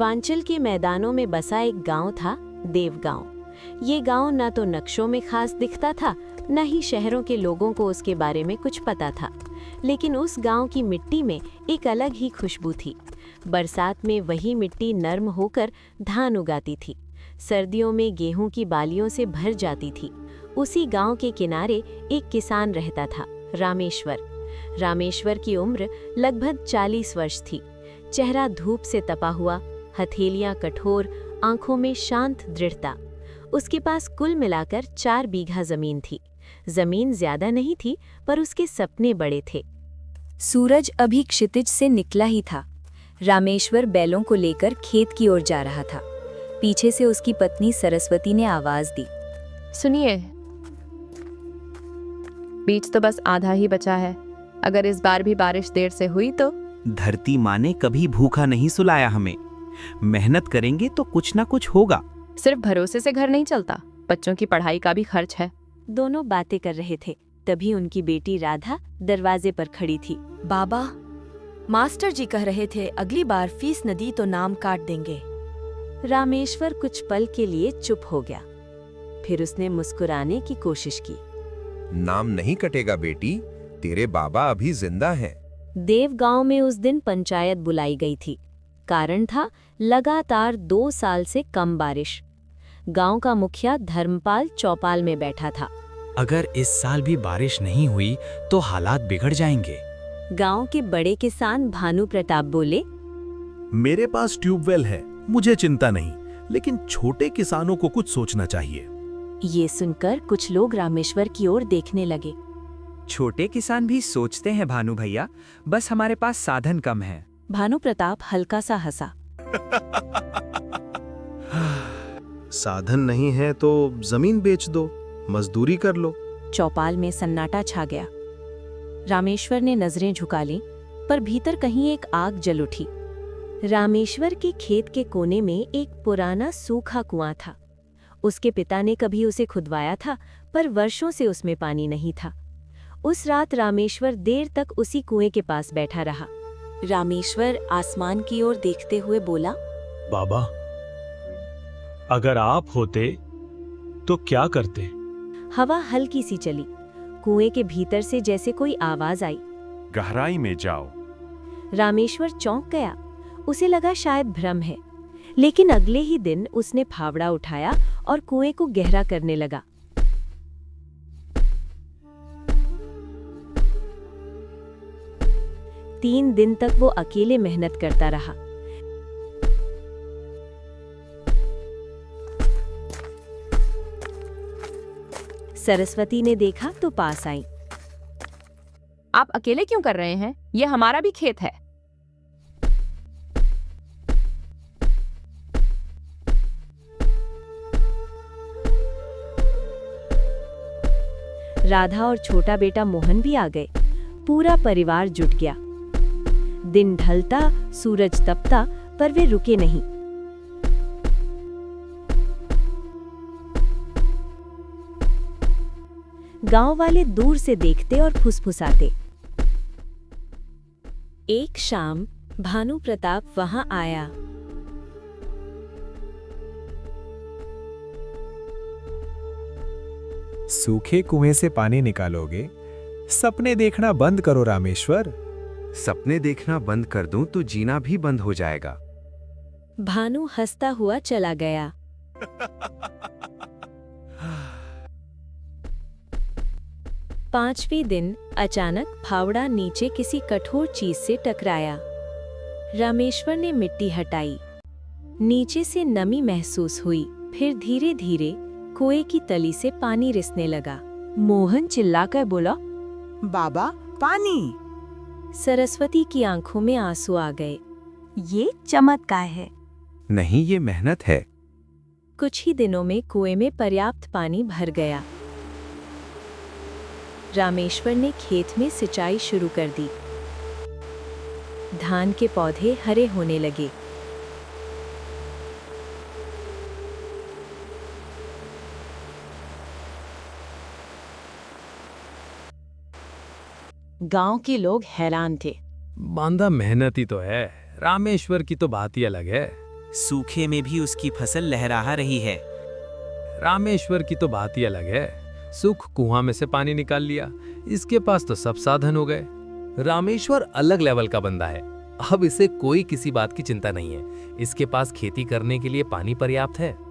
पूर्वांचल के मैदानों में बसा एक गांव था, देवगांव। ये गांव न तो नक्शों में खास दिखता था, न ही शहरों के लोगों को उसके बारे में कुछ पता था। लेकिन उस गांव की मिट्टी में एक अलग ही खुशबू थी। बरसात में वही मिट्टी नर्म होकर धान उगाती थी, सर्दियों में गेहूं की बालियों से भर जाती थी। उसी गांव के किनारे एक किसान रहता था, रामेश्वर। रामेश्वर की उम्र लगभग 40 वर्ष थी। चेहरा धूप से तपा हुआ, हथेलियां कठोर, आंखों में शांत दृढ़ता। उसके पास कुल मिलाकर 4 बीघा जमीन थी। जमीन ज्यादा नहीं थी, पर उसके सपने बड़े थे। सूरज अभी क्षितिज से निकला ही था। रामेश्वर बैलों को लेकर खेत की ओर जा रहा था। पीछे से उसकी पत्नी सरस्वती ने आवाज दी, सुनिए, बीज तो बस आधा ही बचा है। अगर इस बार भी बारिश देर से हुई तो। धरती माँ ने कभी भूखा नहीं सुलाया हमें। मेहनत करेंगे तो कुछ ना कुछ होगा। सिर्फ भरोसे से घर नहीं चलता, बच्चों की पढ़ाई का भी खर्च है। दोनों बातें कर रहे थे, तभी उनकी बेटी राधा दरवाजे पर खड़ी थी। बाबा, मास्टर जी कह रहे थे अगली बार फीस न दी तो नाम काट देंगे। रामेश्वर कुछ पल के लिए चुप हो गया, फिर उसने मुस्कुराने की कोशिश की। नाम नहीं कटेगा बेटी, तेरे बाबा अभी जिंदा हैं। देवगांव में उस दिन पंचायत बुलाई गई थी। कारण था लगातार 2 साल से कम बारिश। गांव का मुखिया धर्मपाल चौपाल में बैठा था। अगर इस साल भी बारिश नहीं हुई तो हालात बिगड़ जाएंगे। गांव के बड़े किसान भानु प्रताप बोले, मेरे पास ट्यूबवेल है, मुझे चिंता नहीं, लेकिन छोटे किसानों को कुछ सोचना चाहिए। ये सुनकर कुछ लोग रामेश्वर की ओर देखने लगे। छोटे किसान भी सोचते हैं भानु भैया, बस हमारे पास साधन कम है। भानु प्रताप हल्का सा हंसा। साधन नहीं है तो जमीन बेच दो, मजदूरी कर लो। चौपाल में सन्नाटा छा गया। रामेश्वर ने नजरें झुका लीं, पर भीतर कहीं एक आग जल उठी। रामेश्वर के खेत के कोने में एक पुराना सूखा कुआं था। उसके पिता ने कभी उसे खुदवाया था, पर वर्षों से उसमें पानी नहीं था। उस रात रामेश्वर देर तक उसी कुएं के पास बैठा रहा। रामेश्वर आसमान की ओर देखते हुए बोला, बाबा, अगर आप होते तो क्या करते? हवा हल्की सी चली। कुएं के भीतर से जैसे कोई आवाज आई, गहराई में जाओ। रामेश्वर चौंक गया। उसे लगा शायद भ्रम है, लेकिन अगले ही दिन उसने फावड़ा उठाया और कुएं को गहरा करने लगा। तीन दिन तक वो अकेले मेहनत करता रहा। सरस्वती ने देखा तो पास आई। आप अकेले क्यों कर रहे हैं? ये हमारा भी खेत है। राधा और छोटा बेटा मोहन भी आ गए। पूरा परिवार जुट गया। दिन ढलता, सूरज तपता, पर वे रुके नहीं। गांव वाले दूर से देखते और फुसफुसाते। एक शाम भानु प्रताप वहां आया। सूखे कुएं से पानी निकालोगे? सपने देखना बंद करो रामेश्वर। सपने देखना बंद कर दूं तो जीना भी बंद हो जाएगा। भानु हंसता हुआ चला गया। पांचवें दिन अचानक फावड़ा नीचे किसी कठोर चीज से टकराया। रामेश्वर ने मिट्टी हटाई। नीचे से नमी महसूस हुई। फिर धीरे धीरे कुएं की तली से पानी रिसने लगा। मोहन चिल्लाकर बोला, बाबा, पानी। सरस्वती की आंखों में आंसू आ गए। ये चमत्कार है। नहीं, ये मेहनत है। कुछ ही दिनों में कुएं में पर्याप्त पानी भर गया। रामेश्वर ने खेत में सिंचाई शुरू कर दी। धान के पौधे हरे होने लगे। गांव के लोग हैरान थे। बांदा मेहनती तो है, रामेश्वर की तो बात ही अलग है। सूखे में भी उसकी फसल लहरा रही है। रामेश्वर की तो बात ही अलग है। सुख कुआं में से पानी निकाल लिया, इसके पास तो सब साधन हो गए। रामेश्वर अलग लेवल का बंदा है। अब इसे कोई किसी बात की चिंता नहीं है। इसके पास खेती करने के लिए पानी पर्याप्त है।